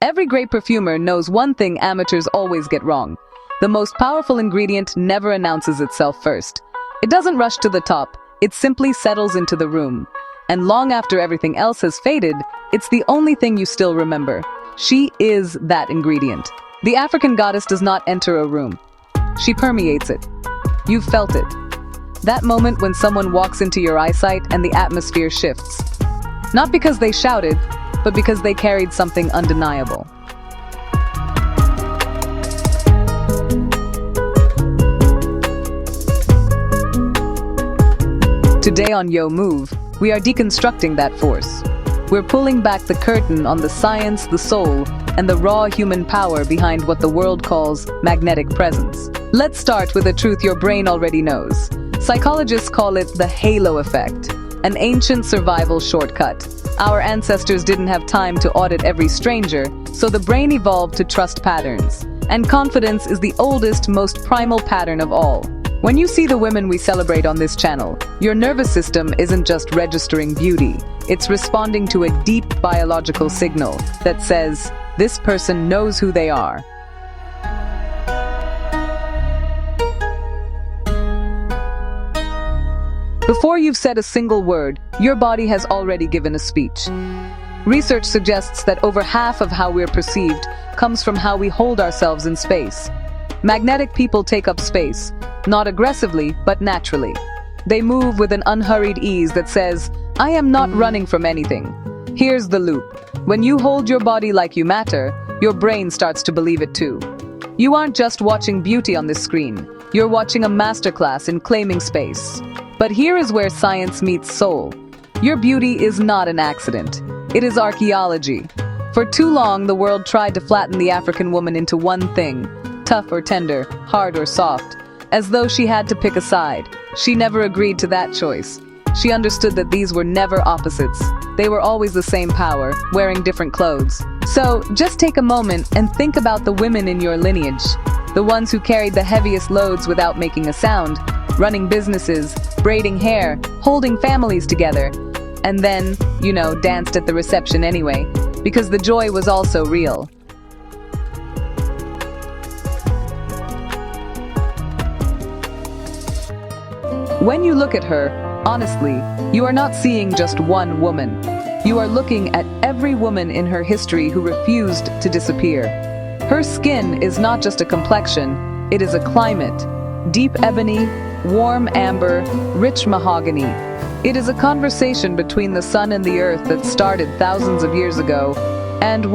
Every great perfumer knows one thing amateurs always get wrong. The most powerful ingredient never announces itself first. It doesn't rush to the top, it simply settles into the room. And long after everything else has faded, it's the only thing you still remember. She is that ingredient. The African goddess does not enter a room. She permeates it. You've felt it. That moment when someone walks into your eyesight and the atmosphere shifts. Not because they shouted, but because they carried something undeniable. Today on YoMoove, we are deconstructing that force. We're pulling back the curtain on the science, the soul, and the raw human power behind what the world calls magnetic presence. Let's start with a truth your brain already knows. Psychologists call it the halo effect, an ancient survival shortcut. Our ancestors didn't have time to audit every stranger, so the brain evolved to trust patterns. And confidence is the oldest, most primal pattern of all. When you see the women we celebrate on this channel, your nervous system isn't just registering beauty. It's responding to a deep biological signal that says, this person knows who they are. Before you've said a single word, your body has already given a speech. Research suggests that over half of how we're perceived comes from how we hold ourselves in space. Magnetic people take up space, not aggressively, but naturally. They move with an unhurried ease that says, I am not running from anything. Here's the loop. When you hold your body like you matter, your brain starts to believe it too. You aren't just watching beauty on this screen. You're watching a masterclass in claiming space. But here is where science meets soul. Your beauty is not an accident. It is archaeology. For too long, the world tried to flatten the African woman into one thing, tough or tender, hard or soft, as though she had to pick a side. She never agreed to that choice. She understood that these were never opposites. They were always the same power, wearing different clothes. So, just take a moment and think about the women in your lineage. The ones who carried the heaviest loads without making a sound, running businesses, braiding hair, holding families together, and then, danced at the reception anyway, because the joy was also real. When you look at her, honestly, you are not seeing just one woman. You are looking at every woman in her history who refused to disappear. Her skin is not just a complexion, it is a climate. Deep ebony, warm amber, rich mahogany. It is a conversation between the sun and the earth that started thousands of years ago, and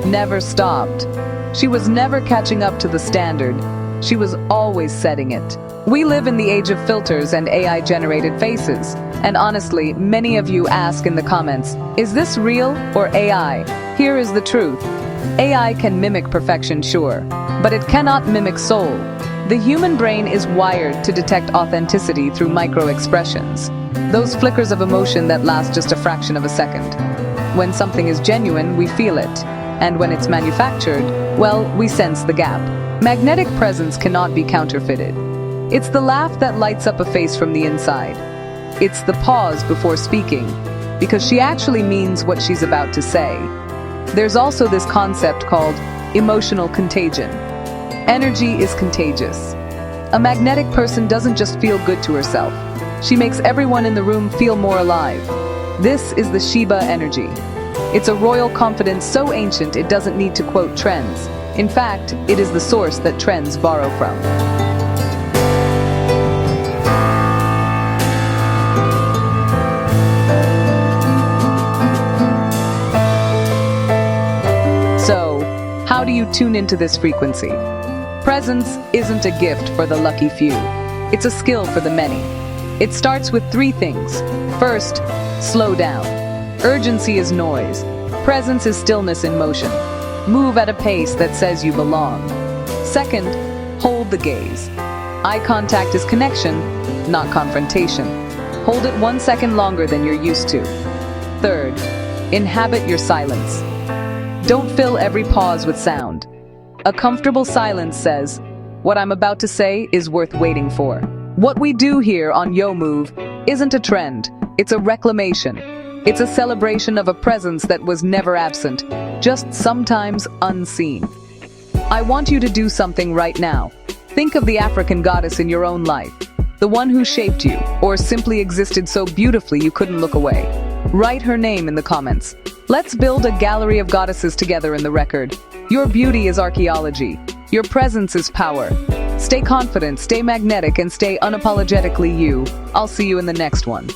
never stopped. She was never catching up to the standard. She was always setting it. We live in the age of filters and AI-generated faces. And honestly, many of you ask in the comments, is this real or AI? Here is the truth. AI can mimic perfection, sure, but it cannot mimic soul. The human brain is wired to detect authenticity through micro-expressions. Those flickers of emotion that last just a fraction of a second. When something is genuine, we feel it. And when it's manufactured, we sense the gap. Magnetic presence cannot be counterfeited. It's the laugh that lights up a face from the inside. It's the pause before speaking, because she actually means what she's about to say. There's also this concept called emotional contagion. Energy is contagious. A magnetic person doesn't just feel good to herself. She makes everyone in the room feel more alive. This is the Sheba energy. It's a royal confidence so ancient it doesn't need to quote trends. In fact, it is the source that trends borrow from. So, how do you tune into this frequency? Presence isn't a gift for the lucky few. It's a skill for the many. It starts with 3 things. First, slow down. Urgency is noise. Presence is stillness in motion. Move at a pace that says you belong. Second, hold the gaze. Eye contact is connection, not confrontation. Hold it 1 second longer than you're used to. Third, inhabit your silence. Don't fill every pause with sound. A comfortable silence says, what I'm about to say is worth waiting for. What we do here on YoMoove isn't a trend, it's a reclamation. It's a celebration of a presence that was never absent, just sometimes unseen. I want you to do something right now. Think of the African goddess in your own life, the one who shaped you, or simply existed so beautifully you couldn't look away. Write her name in the comments. Let's build a gallery of goddesses together in the record. Your beauty is archaeology. Your presence is power. Stay confident, stay magnetic, and stay unapologetically you. I'll see you in the next one.